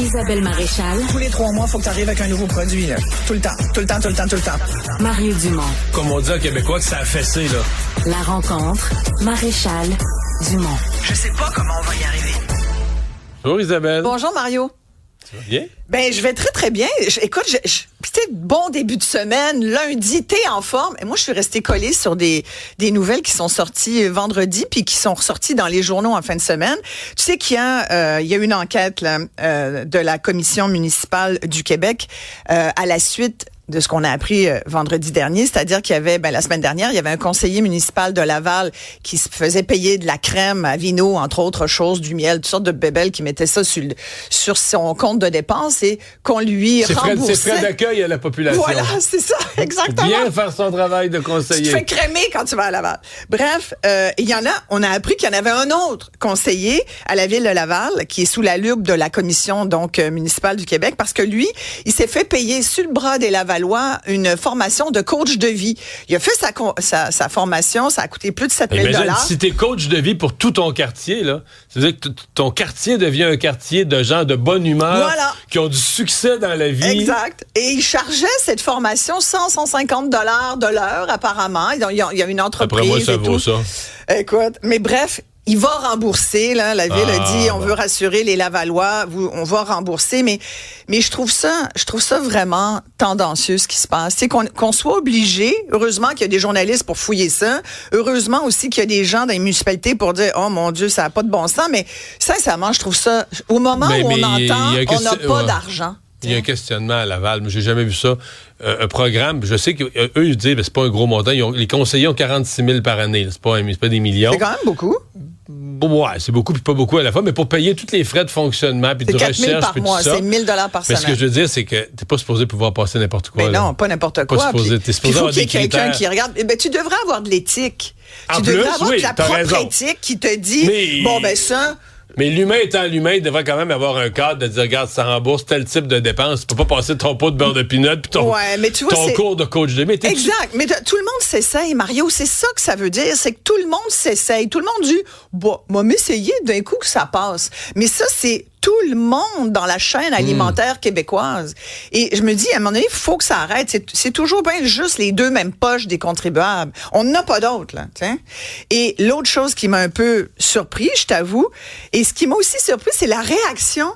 Isabelle Maréchal. Tous les 3 mois, il faut que tu arrives avec un nouveau produit. Là. Tout le temps. Mario Dumont. Comme on dit en québécois que ça a fessé, là. La rencontre. Maréchal Dumont. Je sais pas comment on va y arriver. Bonjour Isabelle. Bonjour Mario. Ça va bien? Ben, je vais très, très bien. Écoute, c'était bon début de semaine. Lundi, t'es en forme. Et moi, je suis restée collée sur des nouvelles qui sont sorties vendredi puis qui sont ressorties dans les journaux en fin de semaine. Tu sais qu'il y a une enquête là, de la Commission municipale du Québec à la suite de ce qu'on a appris vendredi dernier, c'est-à-dire qu'il y avait, la semaine dernière, il y avait un conseiller municipal de Laval qui se faisait payer de la crème à vino, entre autres choses, du miel, toutes sortes de bébelles, qui mettait ça sur son compte de dépenses et qu'on lui remboursait. C'est frais d'accueil à la population. Voilà, c'est ça, exactement. Bien faire son travail de conseiller. Tu te fais crémer quand tu vas à Laval. Bref, on a appris qu'il y en avait un autre conseiller à la ville de Laval qui est sous la loupe de la commission municipale du Québec parce que lui, il s'est fait payer sur le bras des Laval une formation de coach de vie. Il a fait sa formation, ça a coûté plus de 7 000 $. Si t'es coach de vie pour tout ton quartier, là, c'est-à-dire que ton quartier devient un quartier de gens de bonne humeur, qui ont du succès dans la vie. Exact. Et il chargeait cette formation 150 $ de l'heure, apparemment. Il y a une entreprise. Après moi, ça vaut ça. Écoute, mais bref, il va rembourser, là. La ville a dit, on veut rassurer les Lavallois, on va rembourser, mais je trouve ça vraiment tendancieux, ce qui se passe. C'est qu'on soit obligé, heureusement qu'il y a des journalistes pour fouiller ça, heureusement aussi qu'il y a des gens dans les municipalités pour dire, oh mon Dieu, ça n'a pas de bon sens, mais sincèrement, je trouve ça, au moment où on entend, on n'a pas d'argent. Il y a un questionnement à Laval, mais j'ai jamais vu ça. Un programme, je sais qu'eux, ils disent, c'est pas un gros montant. Les conseillers ont 46 000 par année. C'est pas des millions. C'est quand même beaucoup. Ouais, c'est beaucoup puis pas beaucoup à la fois, mais pour payer tous les frais de fonctionnement puis de recherche par puis mois, tout ça. c'est 1 000 $ par semaine. Mais ce que je veux dire, c'est que t'es pas supposé pouvoir passer n'importe quoi. Mais non, pas n'importe quoi. T'es supposé avoir des critères. Quelqu'un qui regarde. Tu devrais avoir de l'éthique. Tu devrais avoir de la propre éthique qui te dit, ça... Mais l'humain étant l'humain, il devrait quand même avoir un cadre de dire, regarde, ça rembourse tel type de dépenses. Tu peux pas passer ton pot de beurre de pinot puis ton cours de coach de vie. Exact. Mais tout le monde s'essaye, Mario. C'est ça que ça veut dire. C'est que tout le monde s'essaye. Tout le monde dit, moi, m'essayer d'un coup que ça passe. Mais ça, c'est tout le monde dans la chaîne alimentaire québécoise. Et je me dis, à un moment donné, il faut que ça arrête. C'est toujours bien juste les deux mêmes poches des contribuables. On n'en a pas d'autres, là. T'sais? Et l'autre chose qui m'a un peu surpris, je t'avoue, et ce qui m'a aussi surpris, c'est la réaction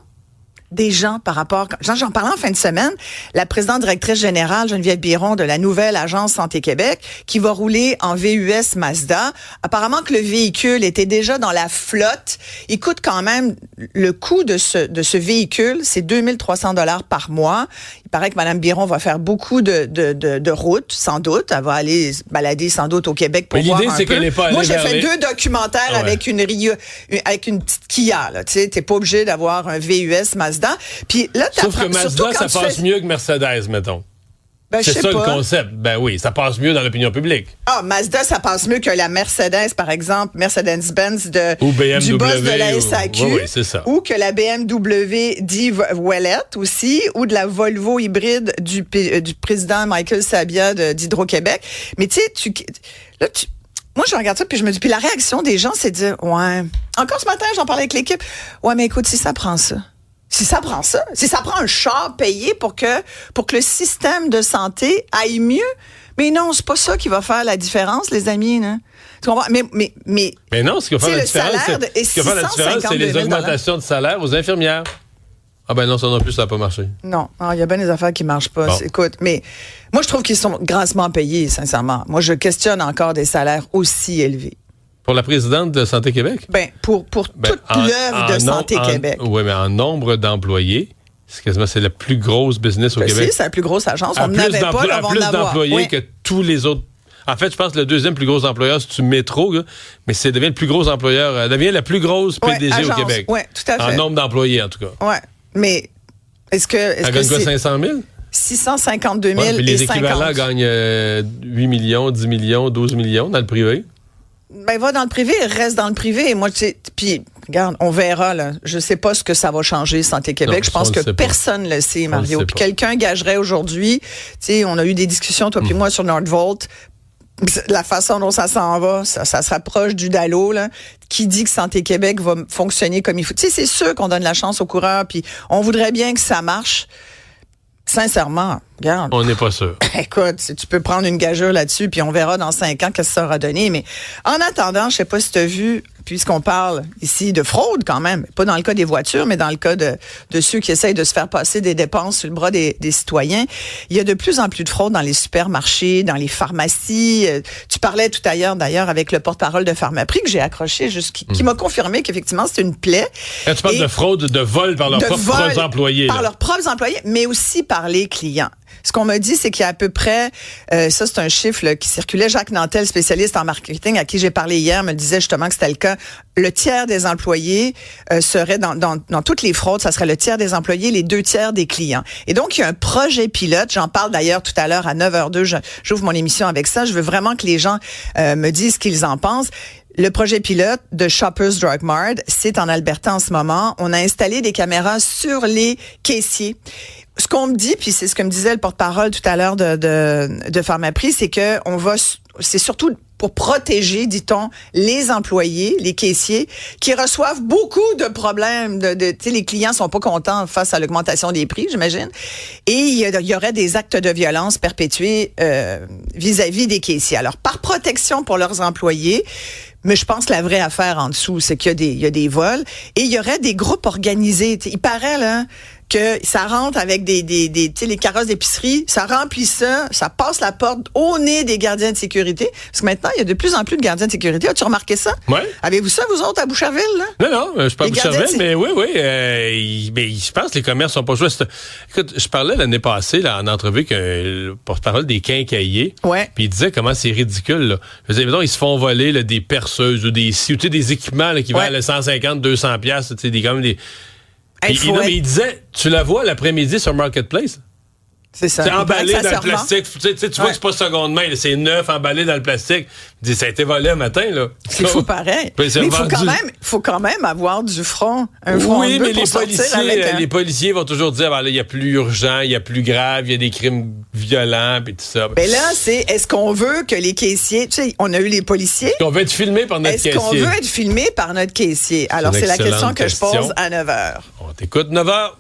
des gens par rapport... J'en parlais en fin de semaine, la présidente directrice générale, Geneviève Biron, de la nouvelle Agence Santé Québec, qui va rouler en VUS Mazda. Apparemment que le véhicule était déjà dans la flotte. Il coûte quand même... Le coût de ce véhicule, c'est 2 300 $ par mois. Il paraît que Mme Biron va faire beaucoup de routes, sans doute. Elle va aller se balader sans doute au Québec pour voir un peu. L'idée, c'est qu'elle n'est pas allée. Moi, j'ai fait 2 documentaires avec une petite Kia. Tu sais, t'es pas obligé d'avoir un VUS Mazda. Puis là, sauf que Mazda, ça passe mieux que Mercedes, mettons. C'est ça le concept. Ben oui, ça passe mieux dans l'opinion publique. Ah, Mazda, ça passe mieux que la Mercedes, par exemple, Mercedes-Benz du boss de la SAQ. Oui, c'est ça. Ou que la BMW d'Ouellette aussi, ou de la Volvo hybride du président Michael Sabia d'Hydro-Québec. Mais tu sais, moi, je regarde ça, puis je me dis, puis la réaction des gens, c'est de dire, ouais. Encore ce matin, j'en parlais avec l'équipe. Ouais, mais écoute, si ça prend ça, si ça prend un char payé pour que le système de santé aille mieux, mais non, c'est pas ça qui va faire la différence, les amis, là. Tu comprends? Mais non, ce qui va faire la différence, c'est les augmentations de salaire aux infirmières. Ah ben non, ça non plus, ça n'a pas marché. Non, il y a bien des affaires qui marchent pas. Bon. Écoute, mais moi, je trouve qu'ils sont grassement payés, sincèrement. Moi, je questionne encore des salaires aussi élevés. Pour la présidente de Santé Québec? Pour toute l'œuvre de Santé Québec. Oui, mais en nombre d'employés, c'est la plus grosse business au Québec. C'est la plus grosse agence. On n'avait pas, là, on va en avoir. Plus d'employés que tous les autres. En fait, je pense que le deuxième plus gros employeur, c'est Métro, là, mais c'est devient le plus gros employeur. Elle devient la plus grosse PDG agence, au Québec. Oui, tout à fait. En nombre d'employés, en tout cas. Oui, mais est-ce que... Elle gagne quoi, 500 000? 652 000 les équivalents gagnent 8 millions, 10 millions, 12 millions dans le privé. Va dans le privé, reste dans le privé. Moi, puis, regarde, on verra, là. Je sais pas ce que ça va changer, Santé Québec. Non, je pense que personne ne le sait, Mario. Puis quelqu'un gagerait aujourd'hui, tu sais, on a eu des discussions, toi puis moi, sur Nordvolt. La façon dont ça s'en va, ça se rapproche du DALO, là. Qui dit que Santé Québec va fonctionner comme il faut? Tu sais, c'est sûr qu'on donne la chance aux coureurs, puis on voudrait bien que ça marche. Sincèrement, regarde. On n'est pas sûr. Écoute, tu peux prendre une gageure là-dessus, puis on verra dans 5 ans qu'est-ce que ça aura donné. Mais en attendant, je sais pas si tu as vu, puisqu'on parle ici de fraude quand même, pas dans le cas des voitures, mais dans le cas de ceux qui essayent de se faire passer des dépenses sur le bras des citoyens, il y a de plus en plus de fraude dans les supermarchés, dans les pharmacies. Tu parlais tout à l'heure, d'ailleurs, avec le porte-parole de Pharmaprix que j'ai accroché, qui m'a confirmé qu'effectivement, c'est une plaie. Quand tu parles de fraude, de vol par leurs propres employés. Par leurs propres employés, mais aussi par les clients. Ce qu'on m'a dit, c'est qu'il y a à peu près, ça c'est un chiffre là, qui circulait, Jacques Nantel, spécialiste en marketing, à qui j'ai parlé hier, me disait justement que c'était le cas. Le tiers des employés serait dans toutes les fraudes, ça serait le tiers des employés, les 2 tiers des clients. Et donc, il y a un projet pilote, j'en parle d'ailleurs tout à l'heure à 9h02, j'ouvre mon émission avec ça, je veux vraiment que les gens me disent ce qu'ils en pensent. Le projet pilote de Shoppers Drug Mart, c'est en Alberta en ce moment. On a installé des caméras sur les caissiers. Ce qu'on me dit, puis c'est ce que me disait le porte-parole tout à l'heure de Pharmaprix, c'est que c'est surtout pour protéger, dit-on, les employés, les caissiers, qui reçoivent beaucoup de problèmes. Tu sais, les clients sont pas contents face à l'augmentation des prix, j'imagine. Et il y aurait des actes de violence perpétués vis-à-vis des caissiers. Alors, par protection pour leurs employés, mais je pense que la vraie affaire en dessous, c'est qu'il y a des vols et il y aurait des groupes organisés. Il paraît là que ça rentre avec des tu sais, les carrosses d'épicerie, ça remplit ça passe la porte au nez des gardiens de sécurité. Parce que maintenant, il y a de plus en plus de gardiens de sécurité. As-tu remarqué ça? Oui. Avez-vous ça, vous autres, à Boucherville? Là? Non, je suis pas à Boucherville, mais oui. Mais je pense que les commerces sont pas joués. Écoute, je parlais l'année passée là, en entrevue avec le porte-parole des quincailliers. Ouais. Puis il disait comment c'est ridicule. Là. Je disais, mettons, ils se font voler là, des perceuses ou des équipements là, qui valent 150, 200 piastres. Tu sais, quand même des... mais il disait, tu la vois l'après-midi sur Marketplace? C'est ça. C'est emballé dans le plastique. Tu vois que c'est pas seconde main, là, c'est neuf, emballé dans le plastique. Il dit, ça a été volé un matin, là. C'est fou pareil. Mais il faut quand même avoir du front. Un front oui, mais les policiers vont toujours dire, là, il y a plus urgent, il y a plus grave, il y a des crimes violents, puis tout ça. Mais là, est-ce qu'on veut que les caissiers, tu sais, on a eu les policiers. Est-ce qu'on veut être filmé par notre caissier? Est-ce qu'on veut être filmé par notre caissier? Alors, c'est la question que je pose à 9h. On t'écoute 9h.